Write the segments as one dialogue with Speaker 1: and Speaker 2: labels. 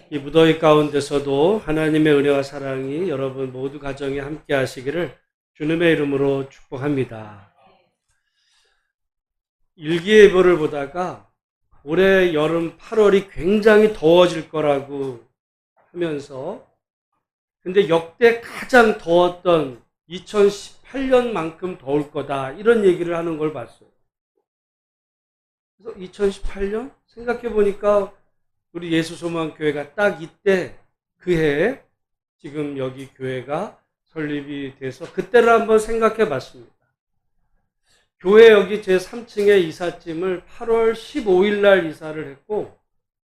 Speaker 1: 이 무더위 가운데서도 하나님의 은혜와 사랑이 여러분 모두 가정에 함께 하시기를 주님의 이름으로 축복합니다. 일기예보를 보다가 올해 여름 8월이 굉장히 더워질 거라고 하면서 근데 역대 가장 더웠던 2018년만큼 더울 거다 이런 얘기를 하는 걸 봤어요. 그래서 2018년? 생각해 보니까 우리 예수소망교회가 딱 이때 그 해에 지금 여기 교회가 설립이 돼서 그때를 한번 생각해 봤습니다. 교회 여기 제 3층에 이삿짐을 8월 15일 날 이사를 했고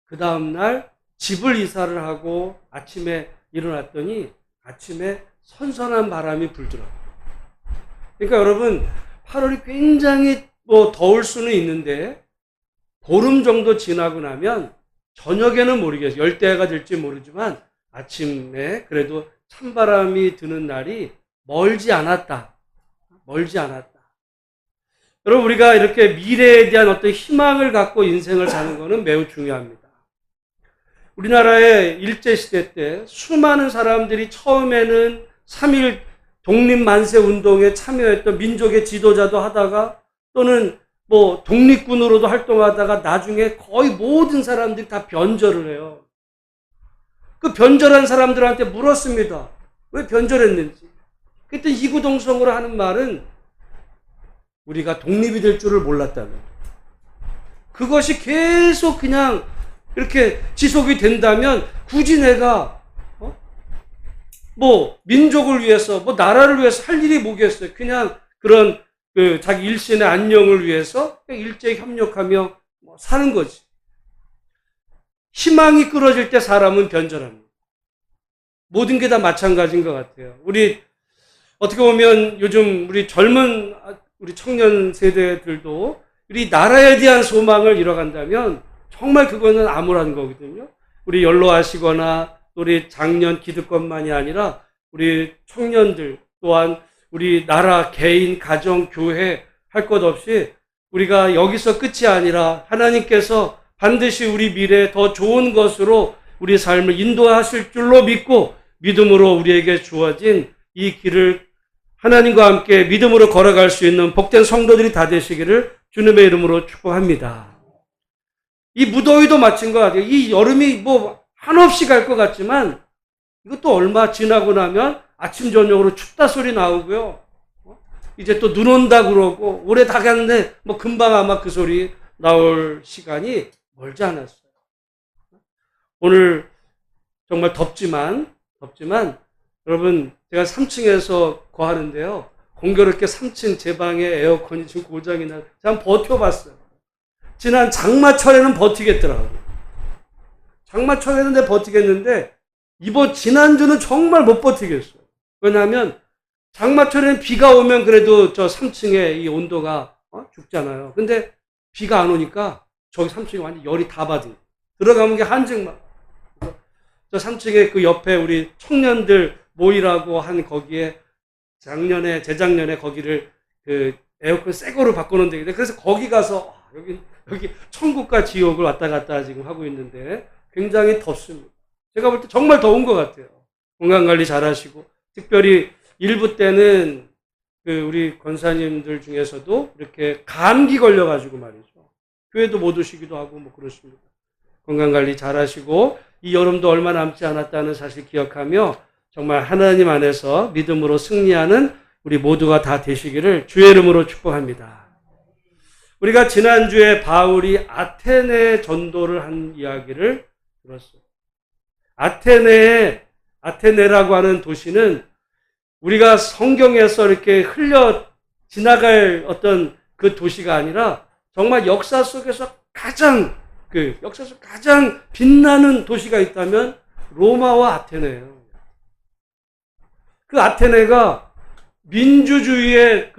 Speaker 1: 그 다음날 집을 이사를 하고 아침에 일어났더니 아침에 선선한 바람이 불더라고요. 그러니까 여러분 8월이 굉장히 더울 수는 있는데 보름 정도 지나고 나면 저녁에는 모르겠어요. 열대야가 될지 모르지만 아침에 그래도 찬바람이 드는 날이 멀지 않았다. 멀지 않았다. 여러분 우리가 이렇게 미래에 대한 어떤 희망을 갖고 인생을 사는 것은 매우 중요합니다. 우리나라의 일제시대 때 수많은 사람들이 처음에는 3.1 독립만세 운동에 참여했던 민족의 지도자도 하다가 또는 독립군으로도 활동하다가 나중에 거의 모든 사람들이 다 변절을 해요. 그 변절한 사람들한테 물었습니다. 왜 변절했는지. 그때 이구동성으로 하는 말은 우리가 독립이 될 줄을 몰랐다는. 그것이 계속 그냥 이렇게 지속이 된다면 굳이 내가 민족을 위해서 나라를 위해서 할 일이 뭐겠어요. 그냥 그런 자기 일신의 안녕을 위해서 일제히 협력하며 사는 거지. 희망이 끊어질 때 사람은 변절합니다. 모든 게 다 마찬가지인 것 같아요. 우리 어떻게 보면 요즘 우리 젊은 우리 청년 세대들도 우리 나라에 대한 소망을 잃어간다면 정말 그거는 암울한 거거든요. 우리 연로하시거나 우리 장년 기득권만이 아니라 우리 청년들 또한 우리 나라, 개인, 가정, 교회 할 것 없이 우리가 여기서 끝이 아니라 하나님께서 반드시 우리 미래에 더 좋은 것으로 우리 삶을 인도하실 줄로 믿고 믿음으로 우리에게 주어진 이 길을 하나님과 함께 믿음으로 걸어갈 수 있는 복된 성도들이 다 되시기를 주님의 이름으로 축복합니다. 이 무더위도 마찬 것 같아요. 이 여름이 한없이 갈 것 같지만 이것도 얼마 지나고 나면 아침 저녁으로 춥다 소리 나오고요. 이제 또 눈 온다 그러고 올해 다 갔네. 금방 아마 그 소리 나올 시간이 멀지 않았어요. 오늘 정말 덥지만 여러분 제가 3층에서 거하는데요. 공교롭게 3층 제 방에 에어컨이 지금 고장이 나. 제가 한번 버텨봤어요. 지난 장마철에는 버티겠더라고요. 장마철에는 내가 버티겠는데 지난주는 정말 못 버티겠어요. 왜냐하면 장마철에는 비가 오면 그래도 저 3층에 이 온도가 죽잖아요. 근데 비가 안 오니까 저기 3층에 완전 열이 다 받은. 들어가면 게 한증막. 저 3층에 그 옆에 우리 청년들 모이라고 한 거기에 재작년에 거기를 에어컨 새 거로 바꾸는 데인데 그래서 거기 가서 여기 천국과 지옥을 왔다 갔다 지금 하고 있는데 굉장히 덥습니다. 제가 볼 때 정말 더운 것 같아요. 건강관리 잘 하시고 특별히 일부 때는 우리 권사님들 중에서도 이렇게 감기 걸려가지고 말이죠. 교회도 못 오시기도 하고 그렇습니다. 건강관리 잘 하시고 이 여름도 얼마 남지 않았다는 사실 기억하며 정말 하나님 안에서 믿음으로 승리하는 우리 모두가 다 되시기를 주의 이름으로 축복합니다. 우리가 지난주에 바울이 아테네 전도를 한 이야기를 들었어요. 아테네라고 하는 도시는 우리가 성경에서 이렇게 흘려 지나갈 어떤 그 도시가 아니라 정말 역사 속에서 가장 빛나는 도시가 있다면 로마와 아테네예요. 그 아테네가 민주주의의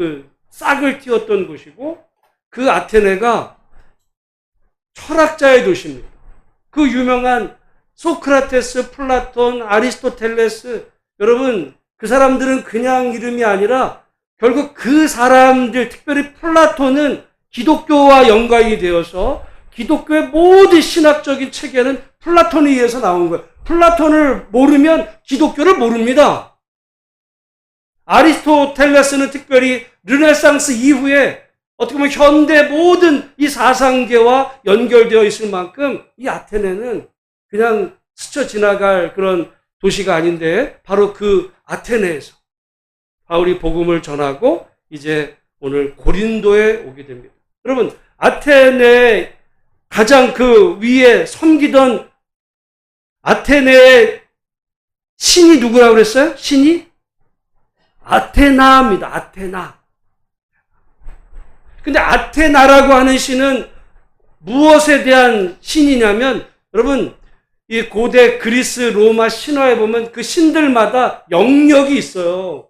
Speaker 1: 싹을 틔웠던 곳이고 그 아테네가 철학자의 도시입니다. 그 유명한 소크라테스, 플라톤, 아리스토텔레스 여러분 그 사람들은 그냥 이름이 아니라 결국 그 사람들 특별히 플라톤은 기독교와 연관이 되어서 기독교의 모든 신학적인 체계는 플라톤에 의해서 나온 거예요. 플라톤을 모르면 기독교를 모릅니다. 아리스토텔레스는 특별히 르네상스 이후에 어떻게 보면 현대 모든 이 사상계와 연결되어 있을 만큼 이 아테네는 그냥 스쳐 지나갈 그런 도시가 아닌데 바로 그 아테네에서 바울이 복음을 전하고 이제 오늘 고린도에 오게 됩니다. 여러분, 아테네 가장 그 위에 섬기던 아테네의 신이 누구라고 그랬어요? 신이? 아테나입니다. 아테나. 근데 아테나라고 하는 신은 무엇에 대한 신이냐면, 여러분, 이 고대 그리스, 로마 신화에 보면 그 신들마다 영역이 있어요.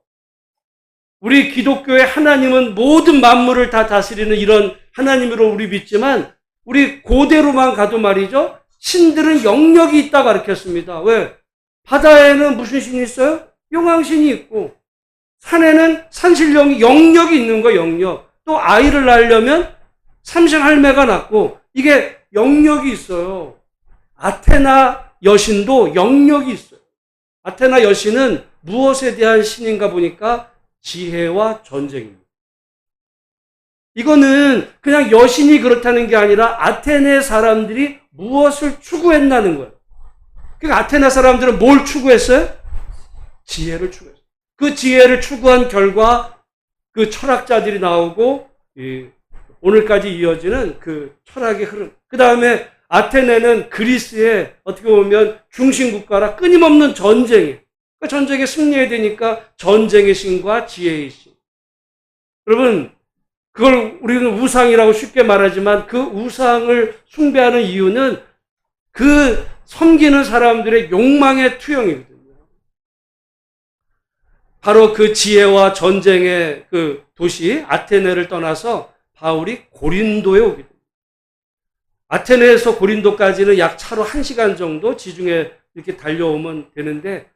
Speaker 1: 우리 기독교의 하나님은 모든 만물을 다 다스리는 이런 하나님으로 우리 믿지만, 우리 고대로만 가도 말이죠, 신들은 영역이 있다 가르쳤습니다. 왜? 바다에는 무슨 신이 있어요? 용왕신이 있고, 산에는 산신령이 영역이 있는 거예요, 영역. 또 아이를 낳으려면 삼생할매가 낳고, 이게 영역이 있어요. 아테나 여신도 영역이 있어요. 아테나 여신은 무엇에 대한 신인가 보니까 지혜와 전쟁입니다. 이거는 그냥 여신이 그렇다는 게 아니라 아테네 사람들이 무엇을 추구했다는 거예요. 그러니까 아테네 사람들은 뭘 추구했어요? 지혜를 추구했어요. 그 지혜를 추구한 결과 그 철학자들이 나오고 오늘까지 이어지는 그 철학의 흐름. 그 다음에 아테네는 그리스의 어떻게 보면 중심국가라 끊임없는 전쟁이에요. 그 전쟁에 승리해야 되니까 전쟁의 신과 지혜의 신. 여러분, 그걸 우리는 우상이라고 쉽게 말하지만 그 우상을 숭배하는 이유는 그 섬기는 사람들의 욕망의 투영이거든요. 바로 그 지혜와 전쟁의 그 도시 아테네를 떠나서 바울이 고린도에 오게 됩니다. 아테네에서 고린도까지는 약 차로 1시간 정도 지중해 이렇게 달려오면 되는데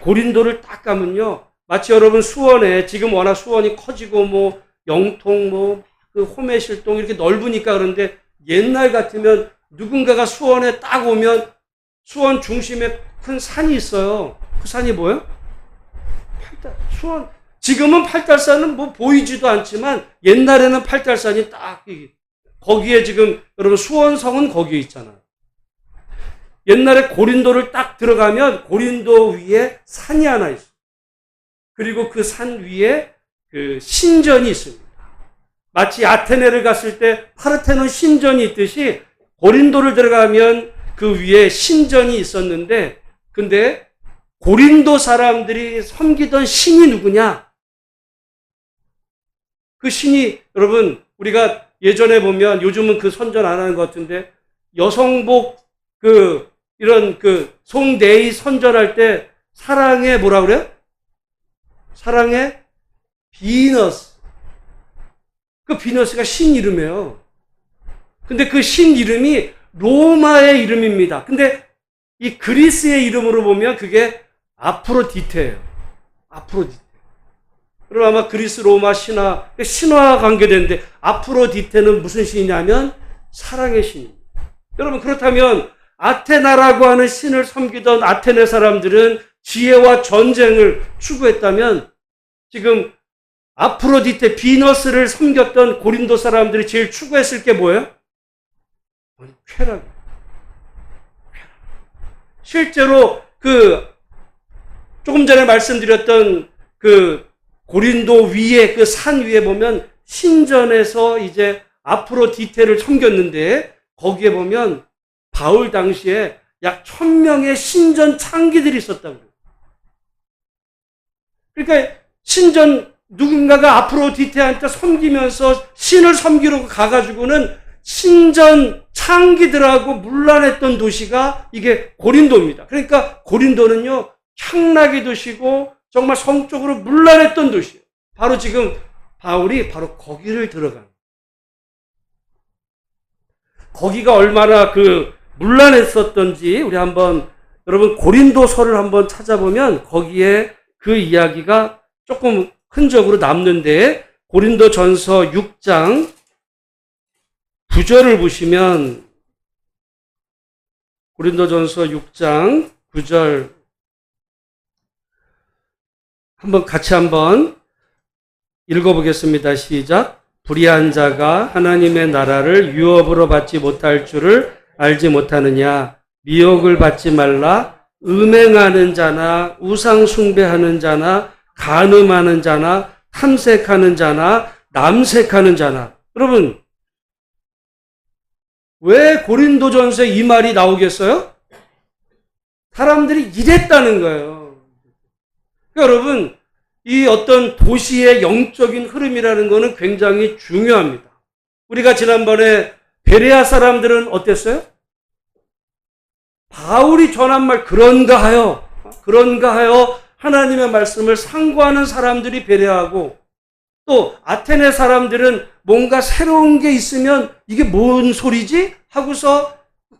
Speaker 1: 고린도를 딱 가면요, 마치 여러분 수원에 지금 워낙 수원이 커지고 뭐 영통 뭐 그 호매실동 이렇게 넓으니까 그런데 옛날 같으면 누군가가 수원에 딱 오면 수원 중심에 큰 산이 있어요. 그 산이 뭐예요? 수원. 지금은 팔달산은 뭐 보이지도 않지만 옛날에는 팔달산이 딱 거기에 지금 여러분 수원성은 거기에 있잖아요. 옛날에 고린도를 딱 들어가면 고린도 위에 산이 하나 있어요. 그리고 그 산 위에 그 신전이 있습니다. 마치 아테네를 갔을 때 파르테논 신전이 있듯이 고린도를 들어가면 그 위에 신전이 있었는데, 근데 고린도 사람들이 섬기던 신이 누구냐? 그 신이 여러분 우리가 예전에 보면 요즘은 그 선전 안 하는 것 같은데 여성복 이런 송내의 선전할 때 사랑의 뭐라 그래요? 사랑의 비너스. 그 비너스가 신 이름이에요. 근데 그 신 이름이 로마의 이름입니다. 근데 이 그리스의 이름으로 보면 그게 아프로디테예요. 아프로디테. 그럼 아마 그리스 로마 신화와 관계되는데 아프로디테는 무슨 신이냐면 사랑의 신입니다. 여러분, 그렇다면 아테나라고 하는 신을 섬기던 아테네 사람들은 지혜와 전쟁을 추구했다면 지금 아프로디테 비너스를 섬겼던 고린도 사람들이 제일 추구했을 게 뭐예요? 쾌락. 실제로 조금 전에 말씀드렸던 고린도 위에 그 산 위에 보면 신전에서 이제 아프로디테를 섬겼는데 거기에 보면 바울 당시에 약 1000명의 신전 창기들이 있었다고. 그러니까 누군가가 아프로디테한테 섬기면서 신을 섬기러 가가지고는 신전 창기들하고 문란했던 도시가 이게 고린도입니다. 그러니까 고린도는요, 향락의 도시고 정말 성적으로 문란했던 도시예요. 바로 지금 바울이 바로 거기를 들어간. 거기가 얼마나 문란했었던지 우리 한번 여러분 고린도서를 한번 찾아보면 거기에 그 이야기가 조금 흔적으로 남는데 고린도전서 6장 9절을 보시면 고린도전서 6장 9절 같이 한번 읽어보겠습니다. 시작. 불의한 자가 하나님의 나라를 유업으로 받지 못할 줄을 알지 못하느냐. 미혹을 받지 말라. 음행하는 자나 우상 숭배하는 자나 간음하는 자나 탐색하는 자나 남색하는 자나. 여러분, 왜 고린도전서에 이 말이 나오겠어요? 사람들이 이랬다는 거예요. 그러니까 여러분, 이 어떤 도시의 영적인 흐름이라는 것은 굉장히 중요합니다. 우리가 지난번에 베레아 사람들은 어땠어요? 바울이 전한 말 그런가 하여 하나님의 말씀을 상고하는 사람들이 베레아하고, 또 아테네 사람들은 뭔가 새로운 게 있으면 이게 뭔 소리지? 하고서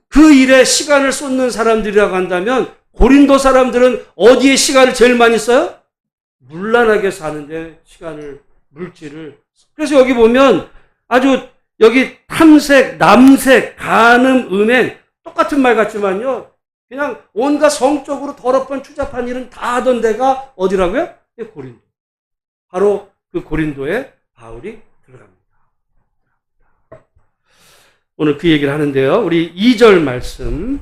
Speaker 1: 그 일에 시간을 쏟는 사람들이라고 한다면, 고린도 사람들은 어디에 시간을 제일 많이 써요? 문란하게 사는데 물질을. 그래서 여기 보면 아주 여기 탐색, 남색, 간음, 음행 똑같은 말 같지만요. 그냥 온갖 성적으로 더럽은 추잡한 일은 다 하던 데가 어디라고요? 고린도. 바로 그 고린도에 바울이 들어갑니다. 오늘 그 얘기를 하는데요. 우리 2절 말씀.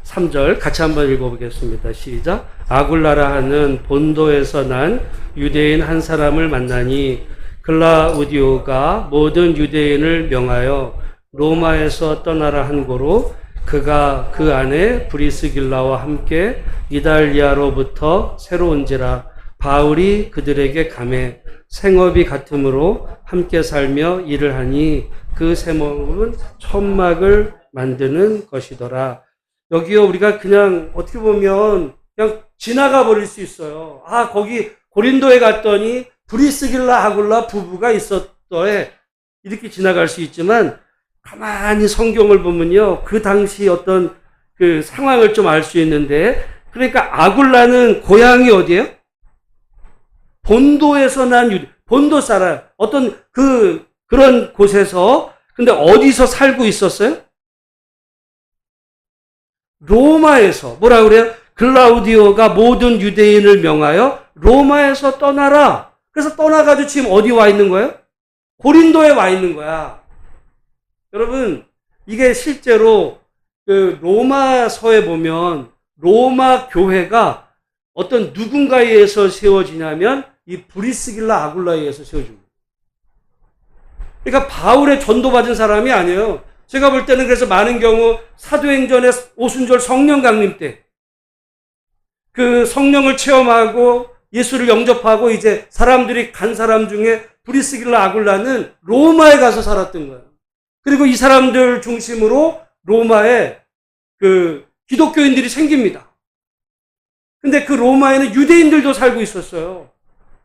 Speaker 1: 3절 같이 한번 읽어보겠습니다. 시작. 아굴라라 하는 본도에서 난 유대인 한 사람을 만나니 클라우디오가 모든 유대인을 명하여 로마에서 떠나라 한 고로 그가 그 안에 브리스길라와 함께 이달리아로부터 새로 온지라. 바울이 그들에게 감해 생업이 같으므로 함께 살며 일을 하니 그 생업은 천막을 만드는 것이더라. 여기요, 우리가 그냥 어떻게 보면 그냥 지나가 버릴 수 있어요. 아, 거기 고린도에 갔더니 브리스길라 아굴라 부부가 있었더에 이렇게 지나갈 수 있지만, 가만히 성경을 보면요, 그 당시 어떤 그 상황을 좀 알 수 있는데, 그러니까 아굴라는 고향이 어디예요? 본도에서 난 본도 사람, 어떤 그런 곳에서, 근데 어디서 살고 있었어요? 로마에서. 뭐라 그래요? 클라우디오가 모든 유대인을 명하여 로마에서 떠나라. 그래서 떠나가지고 지금 어디 와 있는 거예요? 고린도에 와 있는 거야. 여러분, 이게 실제로 그 로마서에 보면 로마 교회가 어떤 누군가에 의해서 세워지냐면 이 브리스길라 아굴라에 의해서 세워집니다. 그러니까 바울의 전도받은 사람이 아니에요. 제가 볼 때는 그래서 많은 경우 사도행전의 오순절 성령 강림 때 그 성령을 체험하고 예수를 영접하고 이제 사람들이 간 사람 중에 브리스길라 아굴라는 로마에 가서 살았던 거예요. 그리고 이 사람들 중심으로 로마에 그 기독교인들이 생깁니다. 근데 그 로마에는 유대인들도 살고 있었어요.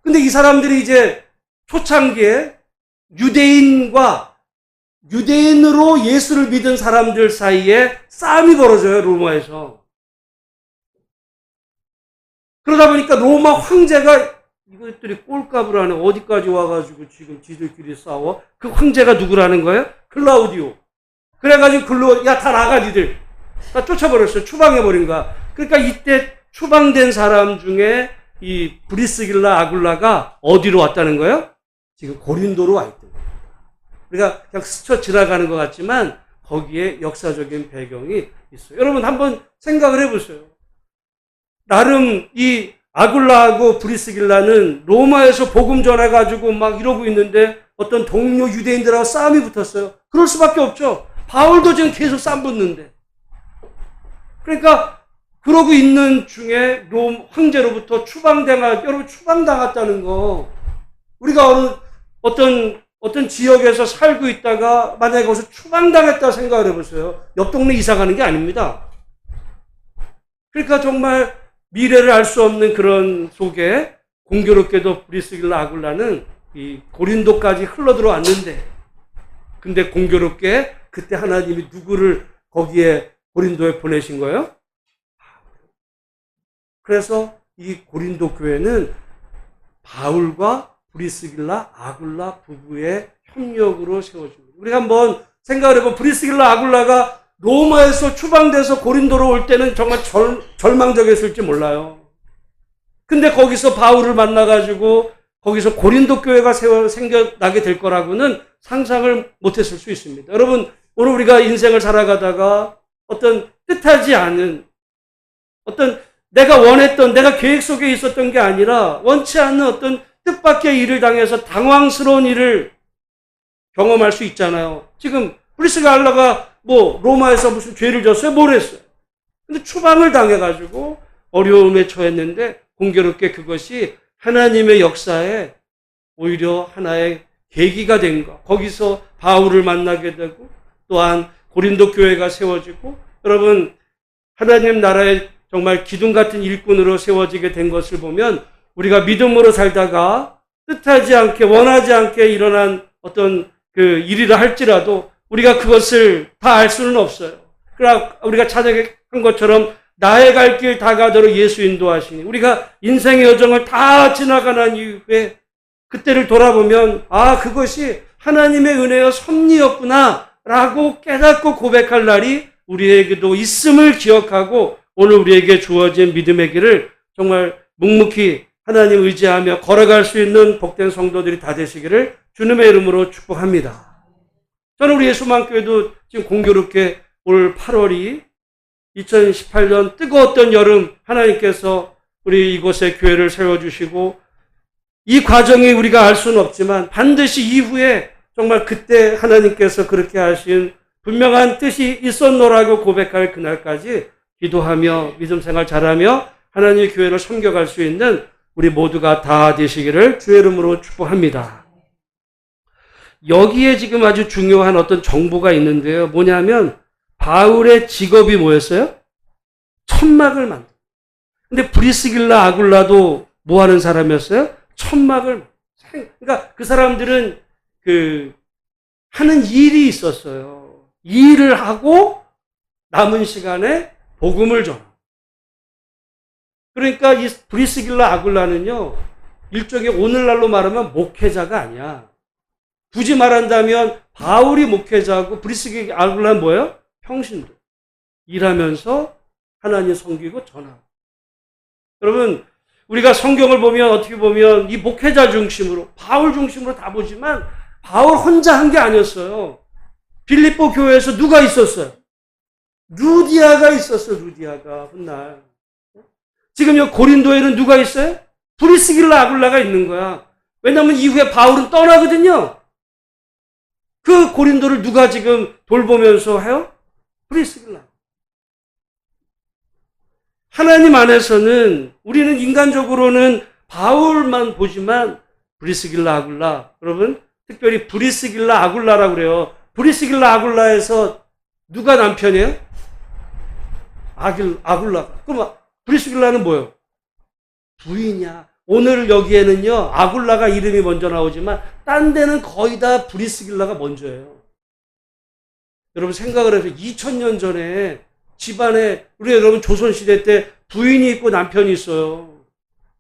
Speaker 1: 근데 이 사람들이 이제 초창기에 유대인으로 예수를 믿은 사람들 사이에 싸움이 벌어져요, 로마에서. 그러다 보니까 로마 황제가 이것들이 꼴값을 하네. 어디까지 와가지고 지금 지들끼리 싸워? 그 황제가 누구라는 거예요? 클라우디오. 그래가지고 야, 다 나가, 니들. 다 쫓아버렸어요. 추방해버린 거야. 그러니까 이때 추방된 사람 중에 이 브리스길라 아굴라가 어디로 왔다는 거예요? 지금 고린도로 와 있던 거예요. 우리가 그냥 스쳐 지나가는 것 같지만 거기에 역사적인 배경이 있어요. 여러분 한번 생각을 해보세요. 나름 이 아굴라하고 브리스길라는 로마에서 복음 전해가지고 막 이러고 있는데 어떤 동료 유대인들하고 싸움이 붙었어요. 그럴 수밖에 없죠. 바울도 지금 계속 싸움 붙는데. 그러니까 그러고 있는 중에 롬 황제로부터 여러분 추방당했다는 거. 우리가 어떤 지역에서 살고 있다가 만약에 거기서 추방당했다 생각을 해보세요. 옆 동네 이사 가는 게 아닙니다. 그러니까 정말 미래를 알 수 없는 그런 속에 공교롭게도 브리스길라 아굴라는 이 고린도까지 흘러들어왔는데, 근데 공교롭게 그때 하나님이 누구를 거기에 고린도에 보내신 거예요? 그래서 이 고린도 교회는 바울과 브리스길라 아굴라 부부의 협력으로 세워줍니다. 우리가 한번 생각을 해보면 브리스길라 아굴라가 로마에서 추방돼서 고린도로 올 때는 정말 절망적이었을지 몰라요. 근데 거기서 바울을 만나가지고 거기서 고린도 교회가 생겨나게 될 거라고는 상상을 못했을 수 있습니다. 여러분, 오늘 우리가 인생을 살아가다가 어떤 뜻하지 않은 어떤 내가 원했던, 내가 계획 속에 있었던 게 아니라 원치 않는 어떤 뜻밖의 일을 당해서 당황스러운 일을 경험할 수 있잖아요. 지금 브리스길라가 뭐 로마에서 무슨 죄를 졌어요? 뭘 했어요? 근데 추방을 당해가지고 어려움에 처했는데 공교롭게 그것이 하나님의 역사에 오히려 하나의 계기가 된 것. 거기서 바울을 만나게 되고 또한 고린도 교회가 세워지고 여러분 하나님 나라의 정말 기둥 같은 일꾼으로 세워지게 된 것을 보면 우리가 믿음으로 살다가 뜻하지 않게 원하지 않게 일어난 어떤 그 일이라 할지라도 우리가 그것을 다 알 수는 없어요. 그러나 우리가 찬양한 것처럼 나의 갈 길 다 가도록 예수 인도하시니 우리가 인생의 여정을 다 지나가는 이후에 그때를 돌아보면 아 그것이 하나님의 은혜여 섭리였구나 라고 깨닫고 고백할 날이 우리에게도 있음을 기억하고 오늘 우리에게 주어진 믿음의 길을 정말 묵묵히 하나님 의지하며 걸어갈 수 있는 복된 성도들이 다 되시기를 주님의 이름으로 축복합니다. 저는 우리 예수만교회도 지금 공교롭게 올 8월이 2018년 뜨거웠던 여름 하나님께서 우리 이곳에 교회를 세워주시고 이 과정이 우리가 알 수는 없지만 반드시 이후에 정말 그때 하나님께서 그렇게 하신 분명한 뜻이 있었노라고 고백할 그날까지 기도하며 믿음 생활 잘하며 하나님의 교회를 섬겨갈 수 있는 우리 모두가 다 되시기를 주의 이름으로 축복합니다. 여기에 지금 아주 중요한 어떤 정보가 있는데요. 뭐냐면 바울의 직업이 뭐였어요? 천막을 만들. 근데 브리스길라 아굴라도 뭐 하는 사람이었어요? 천막을. 그러니까 그 사람들은 하는 일이 있었어요. 이 일을 하고 남은 시간에 복음을 전하. 그러니까 이 브리스길라 아굴라는요, 일종의 오늘날로 말하면 목회자가 아니야. 굳이 말한다면 바울이 목회자고 브리스길라 아굴라는 뭐예요? 평신도. 일하면서 하나님 섬기고 전하고. 여러분, 우리가 성경을 보면 어떻게 보면 이 목회자 중심으로, 바울 중심으로 다 보지만 바울 혼자 한 게 아니었어요. 빌립보 교회에서 누가 있었어요? 루디아가 있었어요. 루디아가 훗날. 지금 여기 고린도에는 누가 있어요? 브리스길라 아굴라가 있는 거야. 왜냐하면 이후에 바울은 떠나거든요. 그 고린도를 누가 지금 돌보면서 해요? 브리스길라. 하나님 안에서는 우리는 인간적으로는 바울만 보지만 브리스길라 아굴라, 여러분 특별히 브리스길라 아굴라라고 그래요. 브리스길라 아굴라에서 누가 남편이에요? 아굴라. 그럼 브리스길라는 뭐예요? 부인이야. 오늘 여기에는요 아굴라가 이름이 먼저 나오지만 딴 데는 거의 다 브리스길라가 먼저예요. 여러분 생각을 해서 2000년 전에 집안에 우리 여러분 조선시대 때 부인이 있고 남편이 있어요.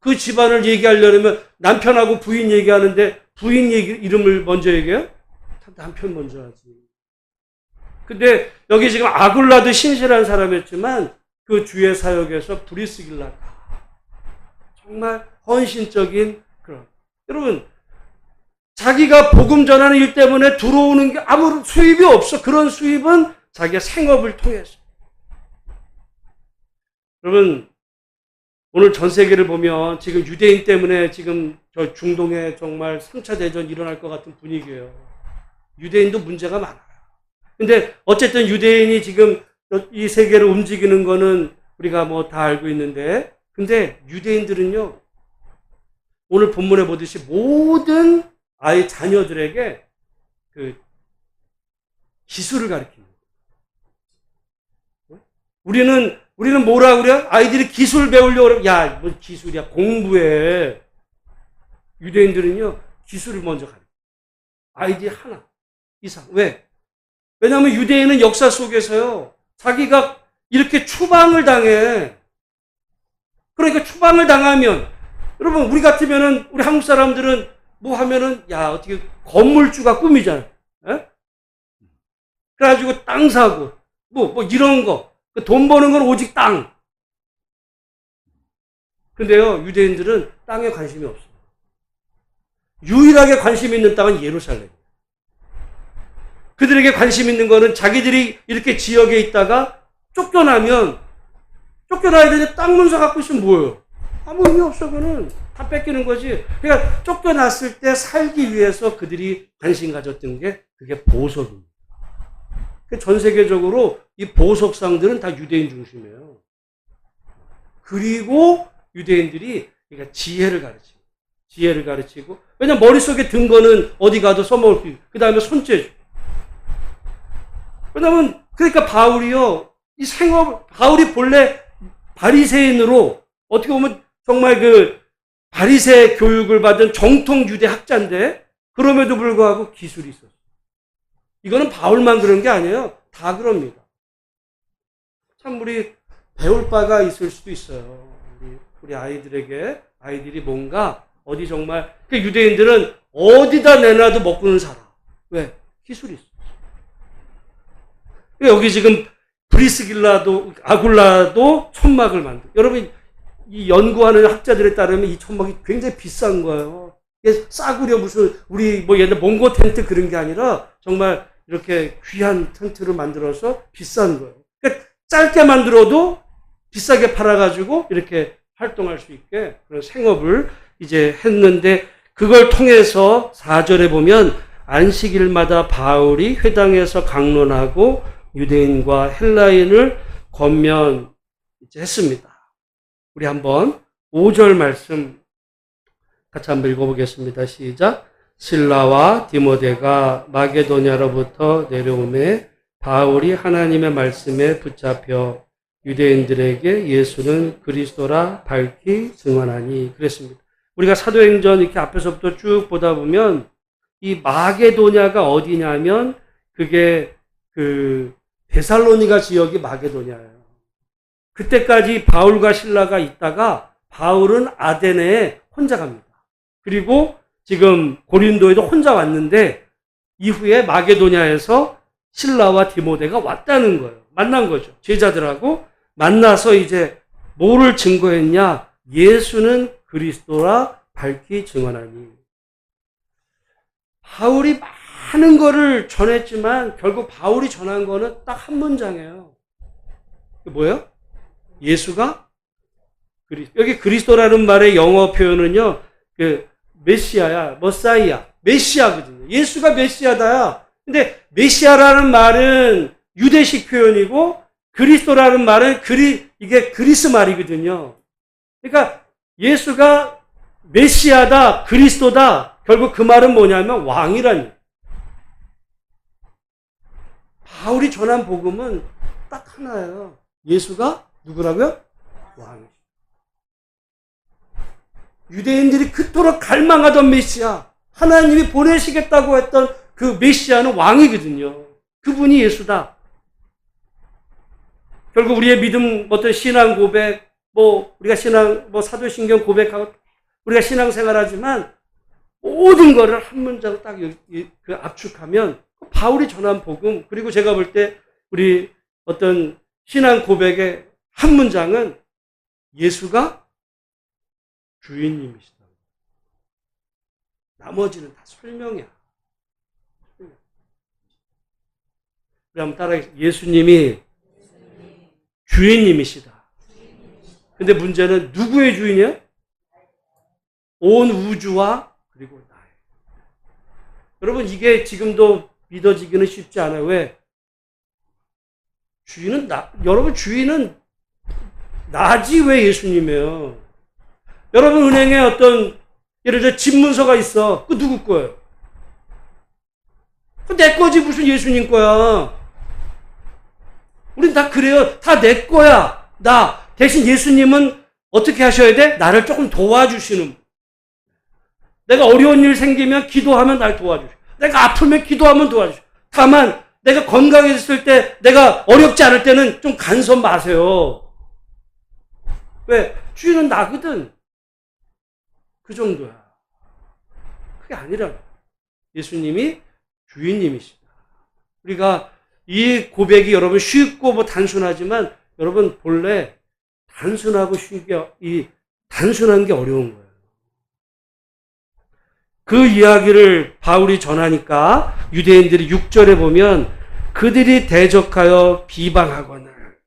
Speaker 1: 그 집안을 얘기하려면 남편하고 부인 얘기하는데 부인 이름을 먼저 얘기해요? 남편 먼저 하지. 근데 여기 지금 아굴라도 신실한 사람이었지만 그 주의 사역에서 브리스길라가 정말 헌신적인 그런. 여러분 자기가 복음 전하는 일 때문에 들어오는 게 아무 수입이 없어. 그런 수입은 자기가 생업을 통해서. 여러분 오늘 전 세계를 보면 지금 유대인 때문에 지금 저 중동에 정말 3차 대전 일어날 것 같은 분위기예요. 유대인도 문제가 많아요. 근데 어쨌든 유대인이 지금 이 세계를 움직이는 거는 우리가 뭐 다 알고 있는데 근데 유대인들은요 오늘 본문에 보듯이 모든 아이 자녀들에게 그 기술을 가르칩니다. 우리는 뭐라 그래? 아이들이 기술 배우려고 그래. 야, 뭐 기술이야. 공부해. 유대인들은요, 기술을 먼저 가르쳐. 아이들이 하나 이상. 왜? 왜냐하면 유대인은 역사 속에서요, 자기가 이렇게 추방을 당해. 그러니까 추방을 당하면, 여러분, 우리 같으면은, 우리 한국 사람들은 뭐 하면은, 야, 어떻게 건물주가 꿈이잖아. 에? 그래가지고 땅 사고, 뭐 이런 거. 돈 버는 건 오직 땅. 근데요, 유대인들은 땅에 관심이 없어요. 유일하게 관심 있는 땅은 예루살렘. 그들에게 관심 있는 거는 자기들이 이렇게 지역에 있다가 쫓겨나야 되는데 땅 문서 갖고 있으면 뭐예요? 아무 의미 없어, 그거는. 다 뺏기는 거지. 그러니까 쫓겨났을 때 살기 위해서 그들이 관심 가졌던 게 그게 보석입니다. 전 세계적으로 이 보석상들은 다 유대인 중심이에요. 그리고 유대인들이 그러니까 지혜를 가르치고 왜냐면 머릿속에 든 거는 어디 가도 써먹을 수 있고 그 다음에 손재주. 왜냐면 그러니까 바울이 본래 바리새인으로 어떻게 보면 정말 그 바리새 교육을 받은 정통 유대 학자인데 그럼에도 불구하고 기술이 있었어요. 이거는 바울만 그런 게 아니에요. 다 그럽니다. 참 우리 배울 바가 있을 수도 있어요. 우리 아이들이 뭔가 어디 정말 그 유대인들은 어디다 내놔도 먹고는 살아. 왜? 기술이 있어. 여기 지금 아굴라도 천막을 만들. 여러분 이 연구하는 학자들에 따르면 이 천막이 굉장히 비싼 거예요. 이게 싸구려 무슨 우리 뭐 옛날 몽고 텐트 그런 게 아니라 정말 이렇게 귀한 텐트를 만들어서 비싼 거예요. 그러니까 짧게 만들어도 비싸게 팔아가지고 이렇게 활동할 수 있게 그런 생업을 이제 했는데 그걸 통해서 4절에 보면 안식일마다 바울이 회당에서 강론하고 유대인과 헬라인을 권면했습니다. 우리 한번 5절 말씀 같이 한번 읽어보겠습니다. 시작. 실라와 디모데가 마게도냐로부터 내려오매 바울이 하나님의 말씀에 붙잡혀 유대인들에게 예수는 그리스도라 밝히 증언하니 그랬습니다. 우리가 사도행전 이렇게 앞에서부터 쭉 보다 보면 이 마게도냐가 어디냐면 그게 그 데살로니가 지역이 마게도냐예요. 그때까지 바울과 실라가 있다가 바울은 아데네에 혼자 갑니다. 그리고 지금 고린도에도 혼자 왔는데 이후에 마게도냐에서 실라와 디모데가 왔다는 거예요. 만난 거죠. 제자들하고 만나서 이제 뭐를 증거했냐? 예수는 그리스도라 밝히 증언하니. 바울이 많은 거를 전했지만 결국 바울이 전한 거는 딱 한 문장이에요. 뭐예요? 예수가 그리스도. 여기 그리스도라는 말의 영어 표현은요. 그 메시아야, 머사이야, 메시아거든요. 예수가 메시아다야. 근데 메시아라는 말은 유대식 표현이고 그리스도라는 말은 이게 그리스 말이거든요. 그러니까 예수가 메시아다, 그리스도다. 결국 그 말은 뭐냐면 왕이라니. 바울이 전한 복음은 딱 하나예요. 예수가 누구라고요? 왕. 유대인들이 그토록 갈망하던 메시아, 하나님이 보내시겠다고 했던 그 메시아는 왕이거든요. 그분이 예수다. 결국 우리의 믿음, 어떤 신앙 고백, 우리가 사도신경 고백하고 우리가 신앙생활하지만 모든 거를 한 문장 딱 그 압축하면 바울이 전한 복음, 그리고 제가 볼 때 우리 어떤 신앙 고백의 한 문장은 예수가 주인님이시다. 나머지는 다 설명이야. 우리 한번 따라하겠습니다. 예수님이 주인님이시다. 근데 문제는 누구의 주인이야? 온 우주와 그리고 나의. 여러분 이게 지금도 믿어지기는 쉽지 않아요. 왜? 여러분 주인은 나지 왜 예수님이에요? 여러분 은행에 어떤 예를 들어 집문서가 있어. 그거 누구 거예요? 그거 내 거지 무슨 예수님 거야. 우린 다 그래요. 다 내 거야. 대신 예수님은 어떻게 하셔야 돼? 나를 조금 도와주시는. 내가 어려운 일 생기면 기도하면 날 도와주시고, 내가 아프면 기도하면 도와주시고, 다만 내가 건강해졌을 때, 내가 어렵지 않을 때는 좀 간섭 마세요. 왜? 주인은 나거든. 그 정도야. 그게 아니라 예수님이 주인님이시다. 우리가 이 고백이 여러분 쉽고 뭐 단순하지만 여러분 본래 단순하고 단순한 게 어려운 거예요. 그 이야기를 바울이 전하니까 유대인들이 6절에 보면 그들이 대적하여 비방하거늘.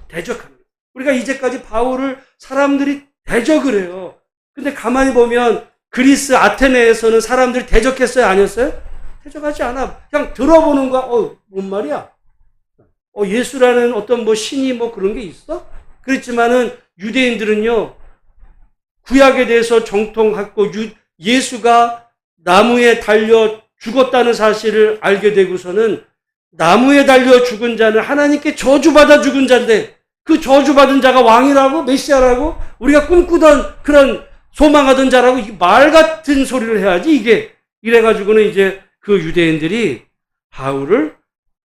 Speaker 1: 대적합니다. 우리가 이제까지 바울을 사람들이 대적을 해요. 근데 가만히 보면 그리스 아테네에서는 사람들이 대적했어요? 아니었어요? 대적하지 않아. 그냥 들어보는 거야. 뭔 말이야? 예수라는 어떤 뭐 신이 뭐 그런 게 있어? 그랬지만은 유대인들은요, 구약에 대해서 정통하고 예수가 나무에 달려 죽었다는 사실을 알게 되고서는 나무에 달려 죽은 자는 하나님께 저주받아 죽은 자인데 그 저주받은 자가 왕이라고 메시아라고 우리가 꿈꾸던 그런 소망하던 자라고 말 같은 소리를 해야지 이게 이래가지고는 이제 그 유대인들이 바울을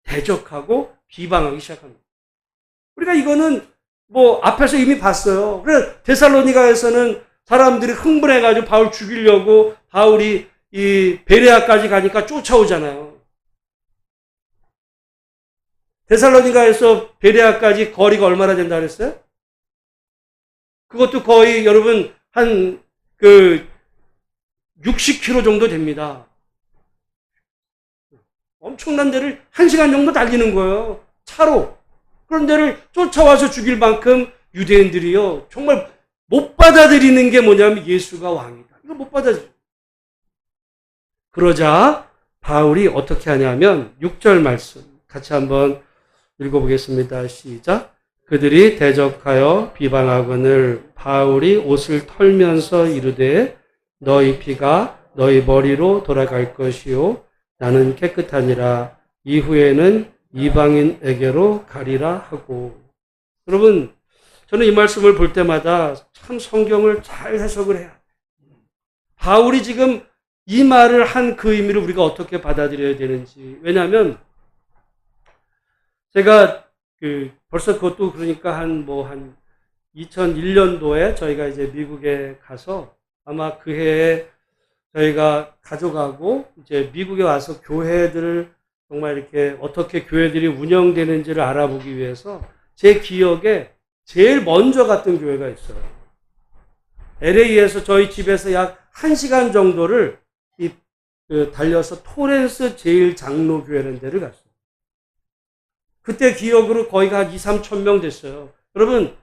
Speaker 1: 대적하고 비방하기 시작합니다. 우리가 이거는 뭐 앞에서 이미 봤어요. 그래 데살로니가에서는 사람들이 흥분해가지고 바울 죽이려고 바울이 이 베레아까지 가니까 쫓아오잖아요. 데살로니가에서 베레아까지 거리가 얼마나 된다 그랬어요? 그것도 거의 여러분 한 60km 정도 됩니다. 엄청난 데를 1시간 정도 달리는 거예요. 차로. 그런 데를 쫓아와서 죽일 만큼 유대인들이요. 정말 못 받아들이는 게 뭐냐면 예수가 왕이다. 이거 못 받아들여요. 그러자 바울이 어떻게 하냐면 6절 말씀 같이 한번 읽어보겠습니다. 시작. 그들이 대적하여 비방하거늘 바울이 옷을 털면서 이르되 너희 피가 너희 머리로 돌아갈 것이요 나는 깨끗하니라 이후에는 이방인에게로 가리라 하고. 여러분 저는 이 말씀을 볼 때마다 참 성경을 잘 해석을 해야 돼요. 바울이 지금 이 말을 한 그 의미를 우리가 어떻게 받아들여야 되는지. 왜냐하면 제가 벌써 그것도 그러니까 한 2001년도에 저희가 이제 미국에 가서 아마 그 해에 저희가 가져가고 이제 미국에 와서 교회들을 정말 이렇게 어떻게 교회들이 운영되는지를 알아보기 위해서 제 기억에 제일 먼저 갔던 교회가 있어요. LA에서 저희 집에서 약 1시간 정도를 달려서 토렌스 제일장로교회라는 데를 갔어요. 그때 기억으로 거의가 한 2, 3천 명 됐어요. 여러분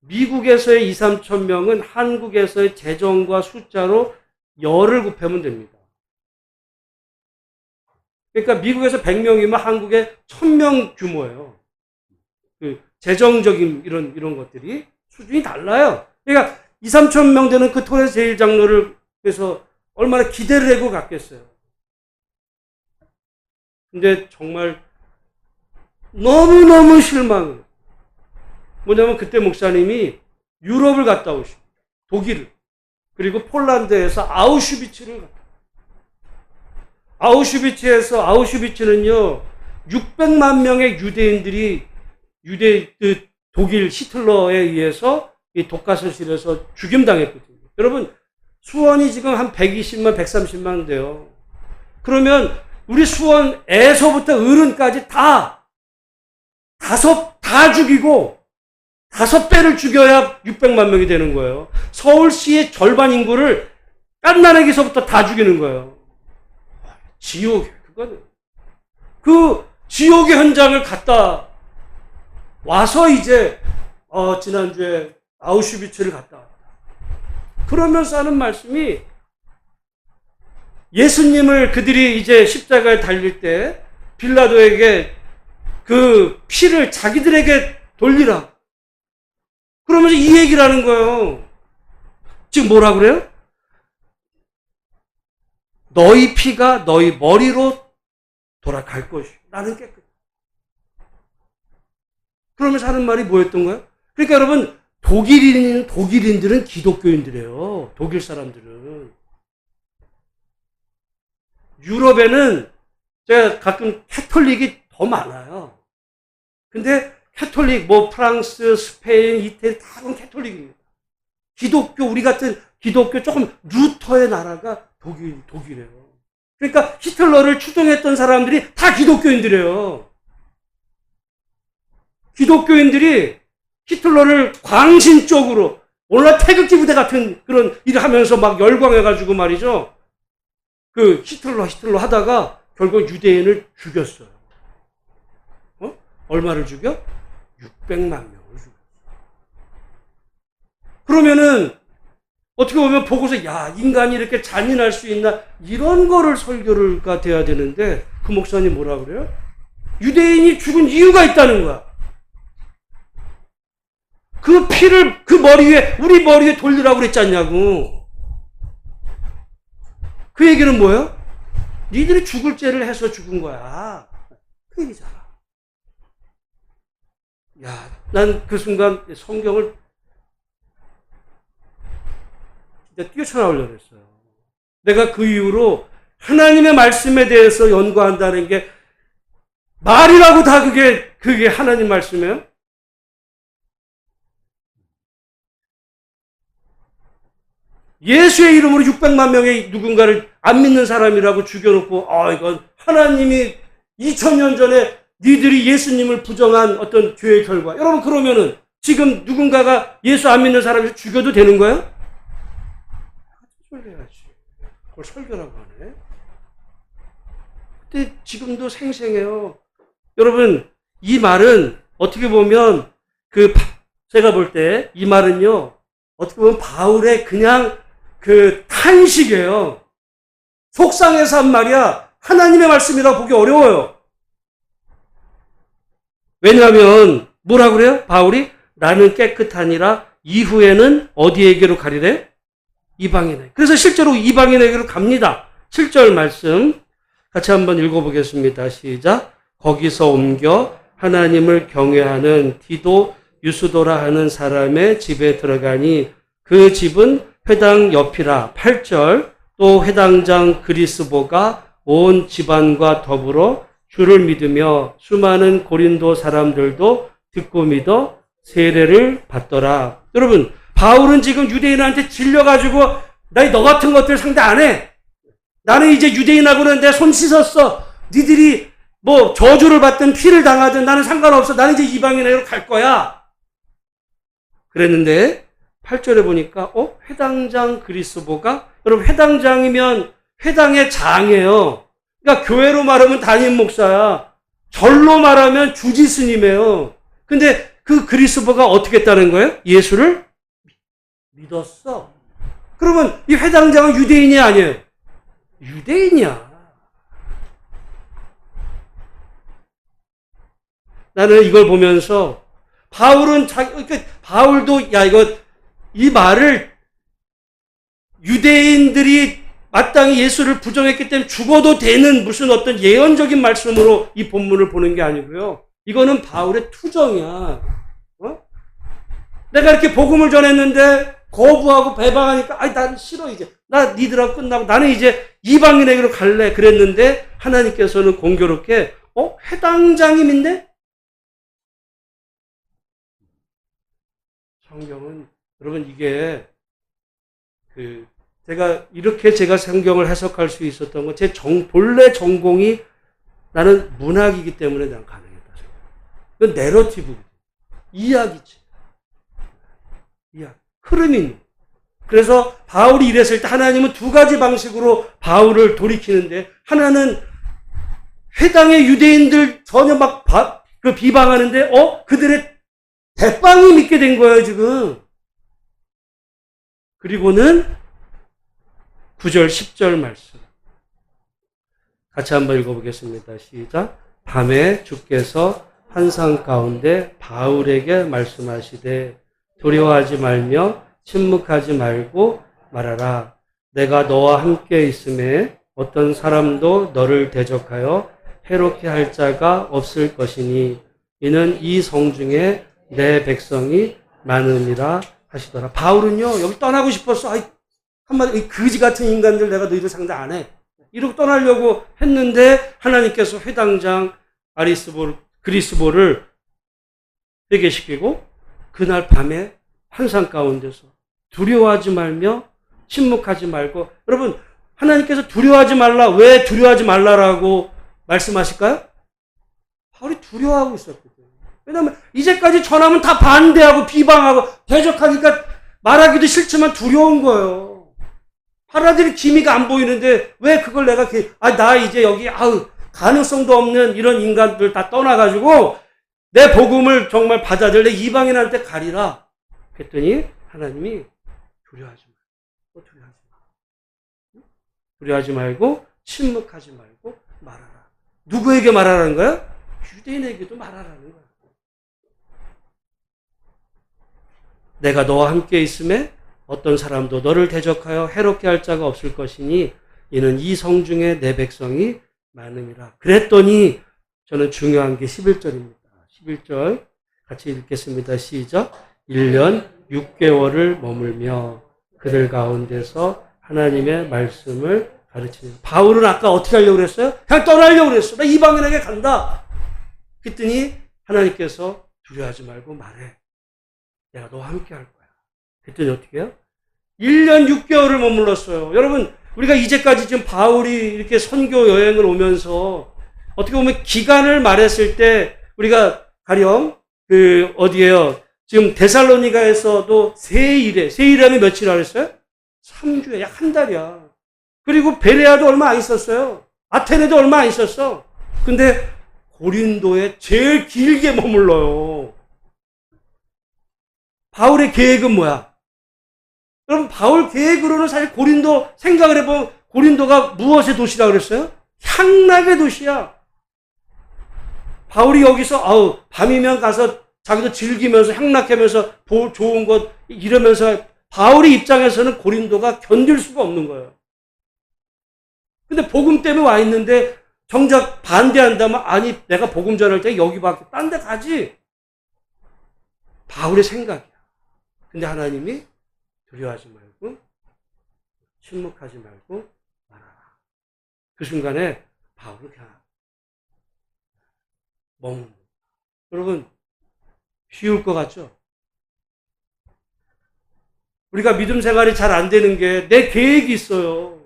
Speaker 1: 미국에서의 2, 3천 명은 한국에서의 재정과 숫자로 열을 곱하면 됩니다. 그러니까 미국에서 100명이면 한국에 1000명 규모예요. 재정적인 이런 것들이 수준이 달라요. 그러니까 2, 3천 명 되는 그 토렌스 제일장로를 그래서 얼마나 기대를 하고 갔겠어요. 근데 정말 너무너무 실망해요. 뭐냐면 그때 목사님이 유럽을 갔다 오시고 독일을 그리고 폴란드에서 아우슈비츠를 갔다. 아우슈비츠는요 600만 명의 유대인들이 독일 히틀러에 의해서 이 독가스실에서 죽임당했거든요. 여러분 수원이 지금 한 120만 130만 돼요. 그러면 우리 수원에서부터 어른까지 다 죽이고 5배를 죽여야 600만 명이 되는 거예요. 서울시의 절반 인구를 깐나내기서부터 다 죽이는 거예요. 지옥이에요. 그거는. 그 지옥의 현장을 갔다 와서 이제 지난주에 아우슈비츠를 갔다 왔다. 그러면서 하는 말씀이 예수님을 그들이 이제 십자가에 달릴 때 빌라도에게 그 피를 자기들에게 돌리라. 그러면서 이 얘기를 하는 거예요. 지금 뭐라 그래요? 너희 피가 너희 머리로 돌아갈 것이. 나는 깨끗. 그러면서 하는 말이 뭐였던 거예요? 그러니까 여러분 독일인들은 기독교인들이에요. 독일 사람들은. 유럽에는 제가 가끔 캐톨릭이 더 많아요. 근데 캐톨릭, 프랑스, 스페인, 이태리 다 캐톨릭입니다. 기독교, 우리 같은 기독교 조금 루터의 나라가 독일이에요. 그러니까 히틀러를 추종했던 사람들이 다 기독교인들이에요. 기독교인들이 히틀러를 광신적으로 오늘날 태극기 부대 같은 그런 일을 하면서 막 열광해가지고 말이죠. 그 히틀러 하다가 결국 유대인을 죽였어요. 얼마를 죽여? 600만 명을 죽였어요. 그러면은 어떻게 보면 보고서 야, 인간이 이렇게 잔인할 수 있나 이런 거를 설교가 돼야 되는데 그 목사님 뭐라 그래요? 유대인이 죽은 이유가 있다는 거야. 그 피를 그 머리 위에 우리 머리 위에 돌리라고 그랬지 않냐고. 그 얘기는 뭐예요? 니들이 죽을 죄를 해서 죽은 거야. 그 얘기잖아. 야, 난 그 순간 성경을 진짜 뛰어쳐나오려고 했어요. 내가 그 이후로 하나님의 말씀에 대해서 연구한다는 게 말이라고 다 그게 하나님 말씀이에요? 예수의 이름으로 600만 명의 누군가를 안 믿는 사람이라고 죽여놓고, 이건 하나님이 2000년 전에 니들이 예수님을 부정한 어떤 죄의 결과. 여러분, 그러면은 지금 누군가가 예수 안 믿는 사람을 죽여도 되는 거예요? 설교해야지. 그걸 설교라고 하네. 근데 지금도 생생해요. 여러분, 이 말은 어떻게 보면 제가 볼 때 이 말은요, 어떻게 보면 바울의 그냥 탄식이에요. 속상해서 한 말이야. 하나님의 말씀이라고 보기 어려워요. 왜냐하면 뭐라 그래요? 바울이 나는 깨끗하니라 이후에는 어디에게로 가리래? 이방인에게. 그래서 실제로 이방인에게로 갑니다. 7절 말씀 같이 한번 읽어보겠습니다. 시작. 거기서 옮겨 하나님을 경외하는 디도 유스도라 하는 사람의 집에 들어가니 그 집은 회당 옆이라. 8절 또 회당장 그리스보가 온 집안과 더불어 주를 믿으며 수많은 고린도 사람들도 듣고 믿어 세례를 받더라. 여러분, 바울은 지금 유대인한테 질려가지고 나 너 같은 것들 상대 안 해. 나는 이제 유대인하고는 내 손 씻었어. 니들이 뭐 저주를 받든 피를 당하든 나는 상관없어. 나는 이제 이방인에게로 갈 거야. 그랬는데 8절에 보니까 회당장 그리스보가, 여러분 회당장이면 회당의 장이에요. 그러니까 교회로 말하면 담임 목사야. 절로 말하면 주지 스님이에요. 근데 그 그리스보가 어떻게 했다는 거예요? 예수를 믿었어. 그러면 이 회당장은 유대인이 아니에요? 유대인이야. 나는 이걸 보면서 바울도 이 말을 유대인들이 마땅히 예수를 부정했기 때문에 죽어도 되는 무슨 어떤 예언적인 말씀으로 이 본문을 보는 게 아니고요. 이거는 바울의 투정이야. 내가 이렇게 복음을 전했는데 거부하고 배방하니까 난 싫어 이제. 나 니들하고 끝나고 나는 이제 이방인에게로 갈래 그랬는데 하나님께서는 공교롭게 회당장임인데? 성경은 여러분 이게 제가 성경을 해석할 수 있었던 건 제 본래 전공이 나는 문학이기 때문에 난 가능했다. 이건 내러티브, 이야기지. 흐름이. 그래서 바울이 이랬을 때 하나님은 두 가지 방식으로 바울을 돌이키는데, 하나는 회당의 유대인들 전혀 막 비방하는데 그들의 대빵이 믿게 된 거예요 지금. 그리고는 9절 10절 말씀 같이 한번 읽어보겠습니다. 시작. 밤에 주께서 환상 가운데 바울에게 말씀하시되 두려워하지 말며 침묵하지 말고 말하라. 내가 너와 함께 있음에 어떤 사람도 너를 대적하여 해롭게 할 자가 없을 것이니 이는 이 성중에 내 백성이 많음이라 하시더라. 바울은요 여기 떠나고 싶었어. 한마디 거지 같은 인간들 내가 너희들 상대 안 해. 이러고 떠나려고 했는데 하나님께서 회당장 그리스보를 회개시키고 그날 밤에 환상 가운데서 두려워하지 말며 침묵하지 말고. 여러분, 하나님께서 두려워하지 말라. 왜 두려워하지 말라라고 말씀하실까요? 바울이 두려워하고 있었거든요. 왜냐하면 이제까지 전하면 다 반대하고 비방하고 대적하니까 말하기도 싫지만 두려운 거예요. 받아들일 기미가 안 보이는데 왜 그걸 내가 나 이제 여기 가능성도 없는 이런 인간들 다 떠나가지고 내 복음을 정말 받아들여 이방인한테 가리라. 그랬더니 하나님이 두려워하지 말고 두려워하지 말고 침묵하지 말고 말하라. 누구에게 말하라는 거야? 유대인에게도 말하라는 거야. 내가 너와 함께 있음에 어떤 사람도 너를 대적하여 해롭게 할 자가 없을 것이니 이는 이 성 중에 내 백성이 많음이라. 그랬더니 저는 중요한 게 11절입니다. 11절 같이 읽겠습니다. 시작. 1년 6개월을 머물며 그들 가운데서 하나님의 말씀을 가르치는. 바울은 아까 어떻게 하려고 그랬어요? 그냥 떠나려고 그랬어. 나 이방인에게 간다. 그랬더니 하나님께서 두려워하지 말고 말해. 내가 너와 함께 할 거야. 그랬더니 어떻게 해요? 1년 6개월을 머물렀어요. 여러분, 우리가 이제까지 지금 바울이 이렇게 선교 여행을 오면서 어떻게 보면 기간을 말했을 때 우리가 가령 어디에요? 지금 데살로니가에서도 세일하면 며칠 하랬어요? 3주에 약 한 달이야. 그리고 베레아도 얼마 안 있었어요. 아테네도 얼마 안 있었어. 근데 고린도에 제일 길게 머물러요. 바울의 계획은 뭐야? 여러분, 바울 계획으로는 사실 고린도 생각을 해보면 고린도가 무엇의 도시라고 그랬어요? 향락의 도시야. 바울이 여기서 밤이면 가서 자기도 즐기면서 향락하면서 좋은 것 이러면서 바울의 입장에서는 고린도가 견딜 수가 없는 거예요. 근데 복음 때문에 와 있는데 정작 반대한다면 아니 내가 복음 전할 때 여기밖에 딴 데 가지. 바울의 생각이야. 근데 하나님이 두려워하지 말고 침묵하지 말고 말하라. 그 순간에 바울은 그냥 멍. 여러분 쉬울 것 같죠? 우리가 믿음 생활이 잘 안 되는 게 내 계획이 있어요.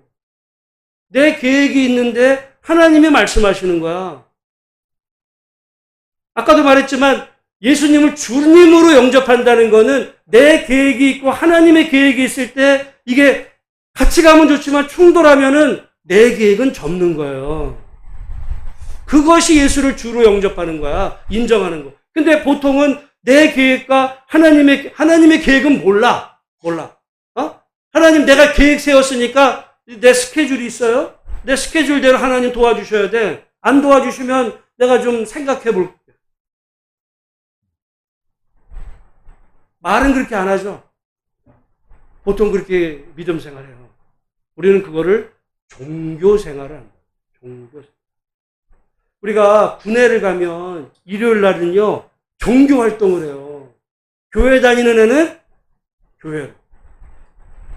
Speaker 1: 내 계획이 있는데 하나님이 말씀하시는 거야. 아까도 말했지만 예수님을 주님으로 영접한다는 거는 내 계획이 있고 하나님의 계획이 있을 때 이게 같이 가면 좋지만 충돌하면은 내 계획은 접는 거예요. 그것이 예수를 주로 영접하는 거야. 인정하는 거. 근데 보통은 내 계획과 하나님의 계획은 몰라. 하나님 내가 계획 세웠으니까 내 스케줄이 있어요. 내 스케줄대로 하나님 도와주셔야 돼. 안 도와주시면 내가 좀 생각해 볼게. 말은 그렇게 안 하죠. 보통 그렇게 믿음 생활해요. 우리는 그거를 종교 생활을 합니다. 종교. 우리가 군회를 가면 일요일 날은요, 종교 활동을 해요. 교회 다니는 애는 교회로.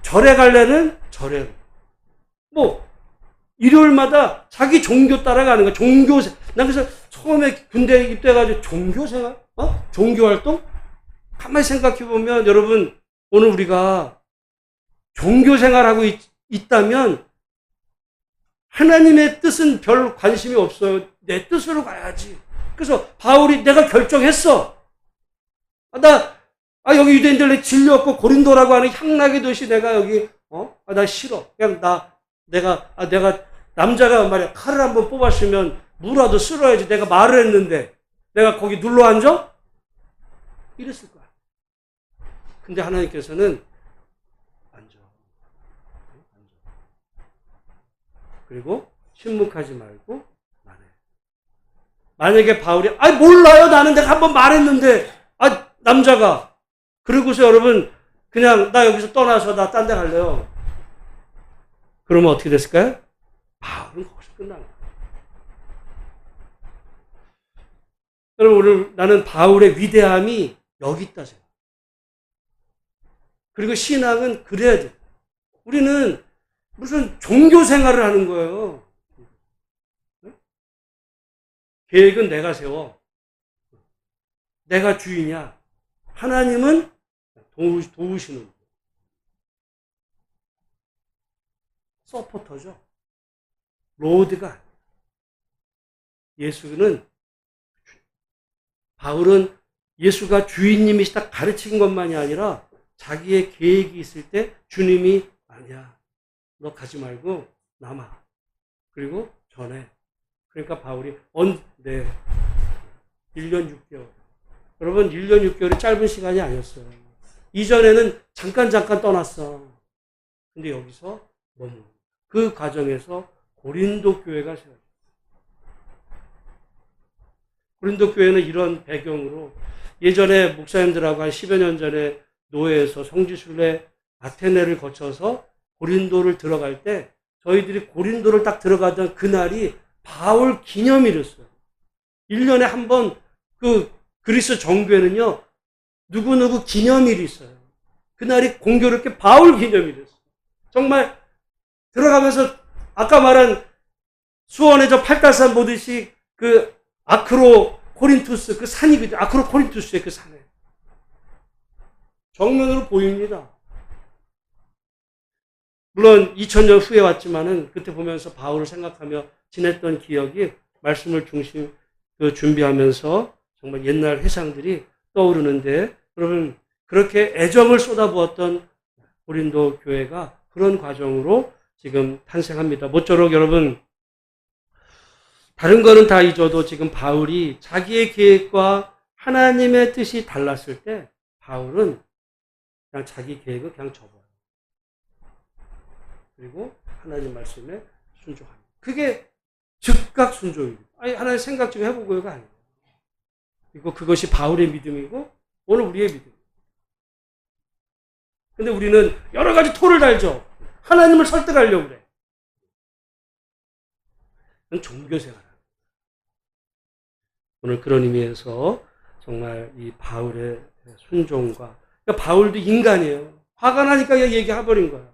Speaker 1: 절에 갈 애는 절에로. 일요일마다 자기 종교 따라가는 거야. 난 그래서 처음에 군대 입대해가지고 종교 생활? 종교 활동? 가만히 생각해보면 여러분, 오늘 우리가 종교 생활하고 있다면 하나님의 뜻은 별 관심이 없어요. 내 뜻으로 가야지. 그래서 바울이 내가 결정했어. 여기 유대인들 내 질렸고 고린도라고 하는 향락의 도시 내가 여기 나 싫어. 그냥 내가 남자가 말이야 칼을 한번 뽑았으면 무라도 쓸어야지. 내가 말을 했는데 내가 거기 눌러 앉아? 이랬을 거야. 근데 하나님께서는 앉아. 그리고 침묵하지 말고 말해. 만약에 바울이 몰라요. 나는 내가 한번 말했는데 남자가 그러고서 여러분 그냥 나 여기서 떠나서 나 딴 데 갈래요. 그러면 어떻게 됐을까요? 바울은 거기서 끝난 거예요. 여러분 오늘 나는 바울의 위대함이 여기 있다 생각해요. 그리고 신앙은 그래야 돼. 우리는 무슨 종교 생활을 하는 거예요. 계획은 내가 세워. 내가 주인이야. 하나님은 도우시는 거예요. 서포터죠. 로드가 아니에요. 예수는, 바울은 예수가 주인님이시다 가르친 것만이 아니라 자기의 계획이 있을 때 주님이 아니야, 너 가지 말고 남아. 그리고 전해. 그러니까 바울이 1년 6개월. 여러분 1년 6개월이 짧은 시간이 아니었어요. 이전에는 잠깐 떠났어. 근데 여기서 그 과정에서 고린도 교회가 세워졌어요. 고린도 교회는 이런 배경으로 예전에 목사님들하고 한 10여 년 전에 노예에서 성지순례 아테네를 거쳐서 고린도를 들어갈 때 저희들이 고린도를 딱 들어가던 그날이 바울 기념일이었어요. 1년에 한 번 그 그리스 정교회는요, 누구누구 기념일이 있어요. 그날이 공교롭게 바울 기념일이었어요. 정말 들어가면서 아까 말한 수원의 저 팔달산 보듯이 그 아크로 코린투스 그 산이거든요. 아크로 코린투스의 그 산에. 정면으로 보입니다. 물론 2000년 후에 왔지만은 그때 보면서 바울을 생각하며 지냈던 기억이 말씀을 준비하면서 정말 옛날 회상들이 떠오르는데, 여러분 그렇게 애정을 쏟아부었던 고린도 교회가 그런 과정으로 지금 탄생합니다. 모쪼록 여러분 다른 거는 다 잊어도 지금 바울이 자기의 계획과 하나님의 뜻이 달랐을 때 바울은 그냥 자기 계획을 그냥 접어요. 그리고 하나님 말씀에 순종합니다. 그게 즉각 순종입니다. 아니, 하나님 생각 좀 해보고요가 아니에요. 그리고 그것이 바울의 믿음이고 오늘 우리의 믿음이에요. 근데 우리는 여러 가지 토를 달죠. 하나님을 설득하려고 그래. 그건 종교생활. 오늘 그런 의미에서 정말 이 바울의 순종과, 그러니까 바울도 인간이에요. 화가 나니까 얘기해버린 거야.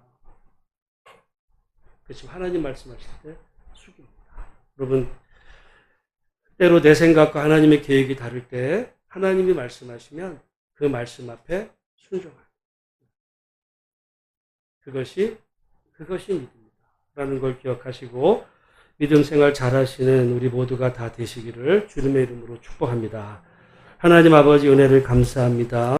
Speaker 1: 그렇지만 하나님 말씀하실 때 숙입니다. 여러분, 때로 내 생각과 하나님의 계획이 다를 때 하나님이 말씀하시면 그 말씀 앞에 순종합니다. 그것이 믿음이다 라는 걸 기억하시고 믿음 생활 잘하시는 우리 모두가 다 되시기를 주님의 이름으로 축복합니다. 하나님 아버지 은혜를 감사합니다.